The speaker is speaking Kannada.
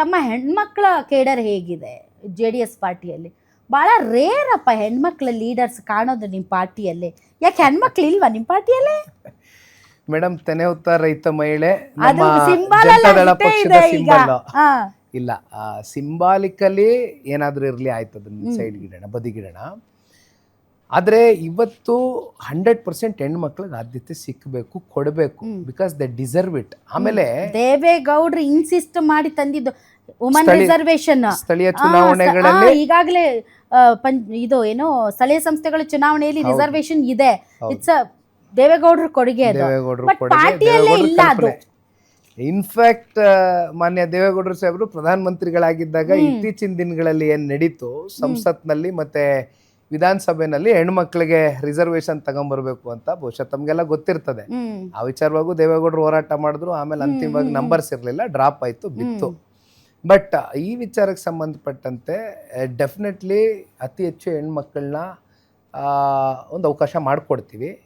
ತಮ್ಮ ಹೆಣ್ಮಕ್ಳ ಕೇಡರ್ ಹೇಗಿದೆ JDS ಪಾರ್ಟಿಯಲ್ಲಿ? ಭಾಳ ರೇರ್ ಅಪ್ಪ ಹೆಣ್ಮಕ್ಳ ಲೀಡರ್ಸ್ ಕಾಣೋದು ನಿಮ್ಮ ಪಾರ್ಟಿಯಲ್ಲಿ. ಯಾಕೆ ಹೆಣ್ಮಕ್ಳು ಇಲ್ವಾ ನಿಮ್ಮ ಪಾರ್ಟಿಯಲ್ಲಿ? ಮೇಡಮ್ ತೆನೆ ಹೊತ್ತ ರೈತ ಮಹಿಳೆ ಅದು ನಮ್ಮ symbol ಜನತಾದಳ ಅಲ್ಲ, ಪಕ್ಷದ ಇದೆ ಈಗ. ಸಿಂಬಲ್ ಹಾ. ಇಲ್ಲ, ಸಿಂಬಾಲಿಕಲಿ ಏನಾದರೂ ಇರಲಿ ಆಯ್ತು, ಅದನ್ನ ಸೈಡ್ಗಿಡೋಣ, ಬದಿಗಿಡೋಣ. ಆದರೆ ಇವತ್ತು 100% ಹೆಣ್ಮಕ್ಳಿಗೆ ಆದ್ಯತೆ ಸಿಕ್ಕಬೇಕು, ಕೊಡಬೇಕು, ಬಿಕಾಸ್ ದೇ ಡಿಸರ್ವ್ ಇಟ್. ಆಮೇಲೆ ದೇವೇಗೌಡರು ಇನ್ಸಿಸ್ಟ್ ಮಾಡಿ ತಂದಿದ್ದು ವುಮನ್ ರಿಸರ್ವೇಶನ್ ಸ್ಥಳೀಯ ಚುನಾವಣೆಗಳಲ್ಲಿ ಈಗಾಗಲೇ ಇದು ಏನೋ ಸ್ಥಳೀಯ ಸಂಸ್ಥೆಗಳ ಚುನಾವಣೆಯಲ್ಲಿ ರಿಸರ್ವೇಶನ್ ಇದೆ. ಇಟ್ಸ್ ದೇವೇಗೌಡರ ಕೊಡುಗೆ ಅದು. ದೇವೇಗೌಡರು ಬಟ್ ಪಾರ್ಟಿಯಲ್ಲೇ ಇಲ್ಲ ಅದು. ಇನ್ಫ್ಯಾಕ್ಟ್ ಮಾನ್ಯ ದೇವೇಗೌಡರು ಸಾಹೇಬರು ಪ್ರಧಾನಮಂತ್ರಿಗಳಾಗಿದ್ದಾಗ ಇತ್ತೀಚಿನ ದಿನಗಳಲ್ಲಿ ಏನ್ ನಡೀತು ಸಂಸತ್ನಲ್ಲಿ ಮತ್ತೆ ವಿಧಾನಸಭೆನಲ್ಲಿ ಹೆಣ್ಮಕ್ಳಿಗೆ ರಿಸರ್ವೇಶನ್ ತಗೊಂಡ್ಬರ್ಬೇಕು ಅಂತ ಬಹುಶಃ ತಮ್ಗೆಲ್ಲ ಗೊತ್ತಿರ್ತದೆ. ಆ ವಿಚಾರವಾಗೂ ದೇವೇಗೌಡರು ಹೋರಾಟ ಮಾಡಿದ್ರು. ಆಮೇಲೆ ಅಂತಿಮವಾಗಿ ನಂಬರ್ಸ್ ಇರಲಿಲ್ಲ, ಡ್ರಾಪ್ ಆಯ್ತು, ಬಿತ್ತು. ಬಟ್ ಈ ವಿಚಾರಕ್ಕೆ ಸಂಬಂಧಪಟ್ಟಂತೆ ಡೆಫಿನೆಟ್ಲಿ ಅತಿ ಹೆಚ್ಚು ಹೆಣ್ಮಕ್ಳನ್ನ ಒಂದು ಅವಕಾಶ ಮಾಡಿಕೊಡ್ತೀವಿ.